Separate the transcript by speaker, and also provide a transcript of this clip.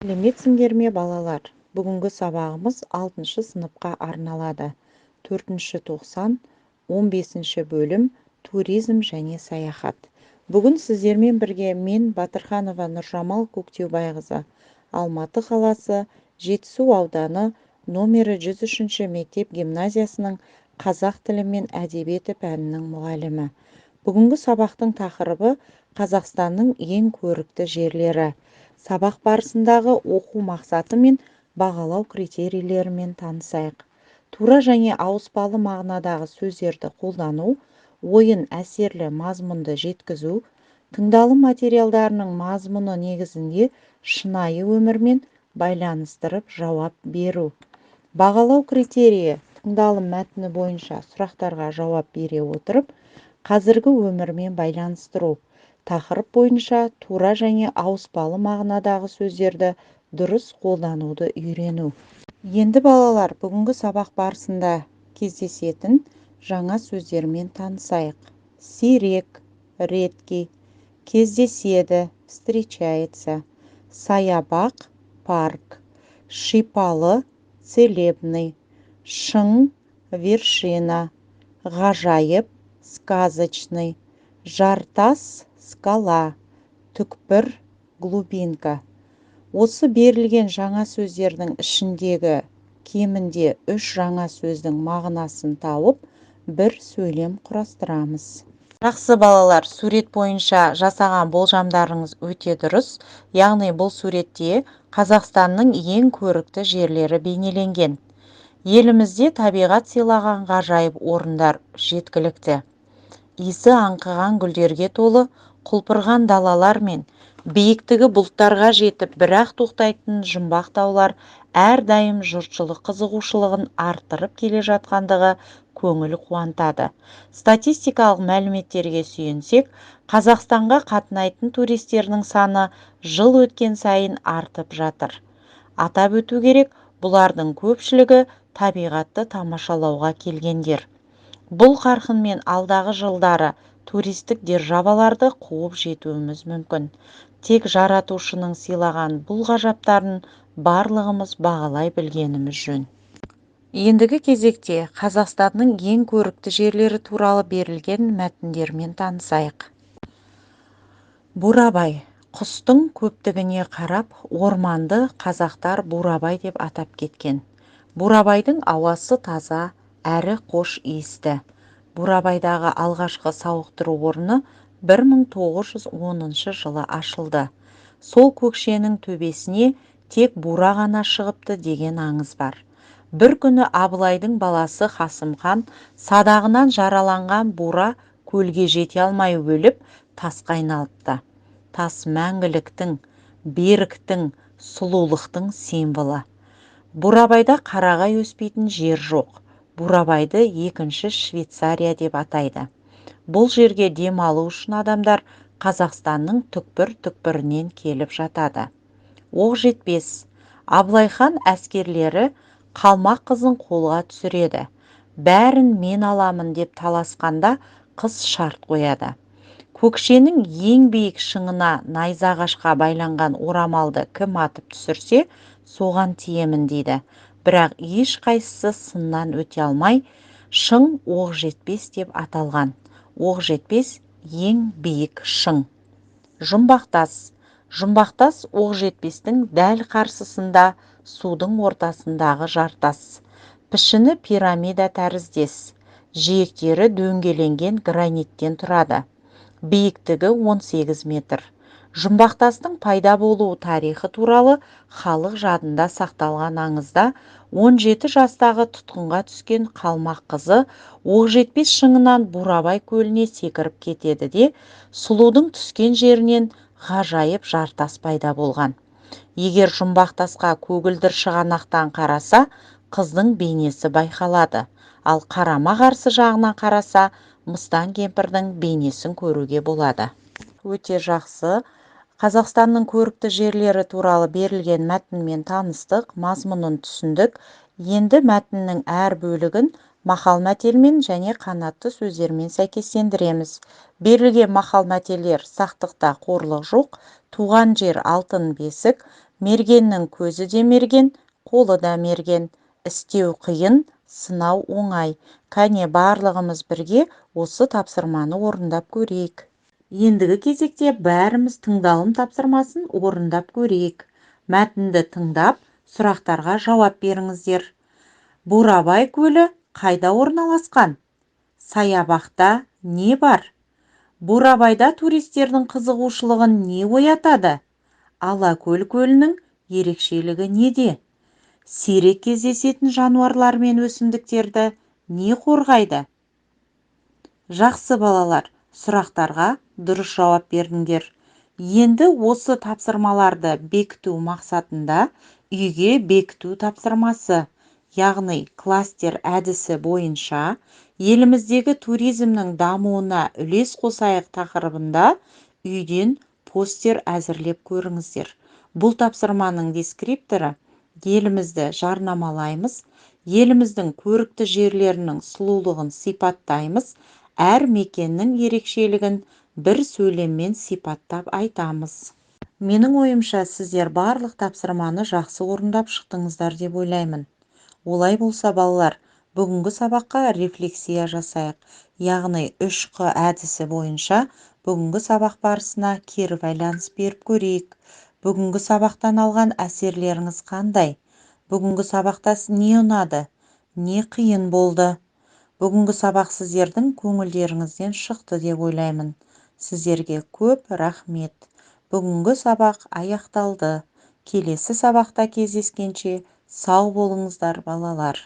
Speaker 1: Сәлеметсіңдер ме балалар? Бүгінгі сабағымыз 6 сыныпқа арналады. 4 тоқсан, 15 бөлім туризм және саяхат. Бүгін сіздермен бірге мен Батырханова Нұржамал Көктеубайқызы, Алматы қаласы, Жетісу ауданы, номері 103 мектеп гимназиясының қазақ тілі мен әдебиеті пәнінің мұғалімі. Бүгінгі сабақтың тақырыбы Қазақстанның ең көрікті жерлері. Сабақ барысындағы оқу мақсаты мен бағалау критерийлерімен танысайық. Тура және ауыспалы мағынадағы сөздерді қолдану, ойын әсерлі мазмұнды жеткізу, тыңдалым материалдарының мазмұны негізінде шынайы өмірмен байланыстырып жауап беру. Бағалау критерийі тыңдалым мәтіні бойынша сұрақтарға жауап бере отырып, қазіргі өмірмен байланыстыру. Тақырып бойынша тура және ауыспалы мағынадағы сөздерді дұрыс қолдануды үйрену. Енді балалар, бүгінгі сабақ барысында кездесетін жаңа сөздермен танысайық. Сирек, редкий, кездеседі, встречается, саябақ, парк, шипалы, целебный, шың, вершина, ғажайып, сказочный, жартас, скала, түкпір, глубинка. Осы берілген жаңа сөздердің ішіндегі кемінде 3 жаңа сөздің мағынасын тауып, бір сөйлем құрастырамыз. Жақсы балалар, сурет бойынша жасаған болжамдарыңыз өте дұрыс. Яғни бұл суретте Қазақстанның ең көрікті жерлері бейнеленген. Елімізде табиғат сыйлаған ғажайып орындар жеткілікті. Иісі аңқыған гүлдерге толы құлпырған далалар мен биіктігі бұлттарға жетіп бірақ тоқтайтын жұмбақ таулар әрдайым жұртшылық қызығушылығын арттырып келе жатқандығы көңіл қуантады. Статистикалық мәліметтерге сүйенсек, Қазақстанға қатынайтын туристердің саны жыл өткен сайын артып жатыр. Атап өту керек, бұлардың көпшілігі табиғатты тамашалауға келгендер. Бұл қарқынмен алдағы жылдары туристік державаларды қуып жетуіміз мүмкін. Тек жаратушының сыйлаған бұл ғажаптарын барлығымыз бағалай білгеніміз жөн. Ендігі кезекте Қазақстанның ең көрікті жерлері туралы берілген мәтіндермен танысайық. Бурабай. Құстың көптігіне қарап, орманды қазақтар Бурабай деп атап кеткен. Бурабайдың ауасы таза, әрі қош иісті. Бурабайдағы алғашқы сауықтыру орны 1910 жылы ашылды. Сол көкшенің төбесіне тек бура ғана шығыпты деген аңыз бар. Бір күні Абылайдың баласы Қасым хан садағынан жараланған бура көлге жете алмай өліп, тасқа айналыпты. Тас мәңгіліктің, беріктің, сұлулықтың символы. Бурабайда қарағай өспейтін жер жоқ. Бурабайды екінші Швейцария деп атайды. Бұл жерге демалу үшін адамдар Қазақстанның түкпір-түкпірінен келіп жатады. Оқ жетпес. Абылай хан әскерлері қалмақ қызын қолға түсіреді. Бәрін мен аламын деп таласқанда қыз шарт қояды. Көкшенің ең биік шыңына найзағашқа байланған орамалды кім атып түсірсе, соған тиемін дейді. Бірақ ешқайсысы сыннан өте алмай, шың оқ жетпес деп аталған. Оқ жетпес ең биік шың. Жұмбақтас. Жұмбақтас оқ жетпестің дәл қарсысында судың ортасындағы жартас. Пішіні пирамида тәріздес. Жиектері дөңгеленген граниттен тұрады. Биіктігі 18 метр. Жұмбақтастың пайда болуы тарихы туралы халық жадында сақталған аңызда 17 жастағы тұтқынға түскен қалмақ қызы оқ жетпес шыңынан Бурабай көліне секіріп кетеді де, сұлудың түскен жерінен ғажайып жартас пайда болған. Егер жұмбақтасқа көгілдір шығанақтан қараса, қыздың бейнесі байқалады, ал қарама-қарсы жағынан қараса, мыстан кемпірдің бейнесін көруге болады. Өте жақсы. Қазақстанның көрікті жерлері туралы берілген мәтінмен таныстық, мазмұнын түсіндік. Енді мәтіннің әр бөлігін мақал-мәтелмен және қанатты сөздермен сәйкестендіреміз. Берілген мақал-мәтелдер сақтықта қорлық жоқ, туған жер алтын бесік, Мергеннің көзі де мерген, қолы да мерген. Істеу қиын, сынау оңай. Кәне барлығымыз бірге осы тапсырманы орындап көрейік. Ендігі кезекте бәріміз тыңдалым тапсырмасын орындап көрейік. Мәтінді тыңдап, сұрақтарға жауап беріңіздер. Бурабай көлі қайда орналасқан? Саябақта не бар? Бурабайда туристердің қызығушылығын не оятады? Алакөл көлінің ерекшелігі неде? Сирек кездесетін жануарлар мен өсімдіктерді не қорғайды? Жақсы балалар, сұрақтарға дұрыс жауап бердіңдер. Енді осы тапсырмаларды бекіту мақсатында үйге бекіту тапсырмасы, яғни кластер әдісі бойынша еліміздегі туризмнің дамуына үлес қосайық тақырыбында үйден постер әзірлеп көріңіздер. Бұл тапсырманың дескрипторы елімізді жарнамалаймыз, еліміздің көрікті жерлерінің сұлулығын сипаттаймыз, әр мекеннің ерекшелігін бір сөйлеммен сипаттап айтамыз. Менің ойымша сіздер барлық тапсырманы жақсы орындап шықтыңыздар деп ойлаймын. Олай болса балалар, бүгінгі сабаққа рефлексия жасайық, яғни 3Q әдісі бойынша бүгінгі сабақ барысына кері байланыс беріп көрейік. Бүгінгі сабақтан алған әсерлеріңіз қандай? Бүгінгі сабақта не ұнады? Не қиын болды? Бүгінгі сабақ сіздердің көңілдеріңізден шықты деп ойлаймын. Сіздерге көп рахмет. Бүгінгі сабақ аяқталды. Келесі сабақта кездескенше сау болыңыздар балалар.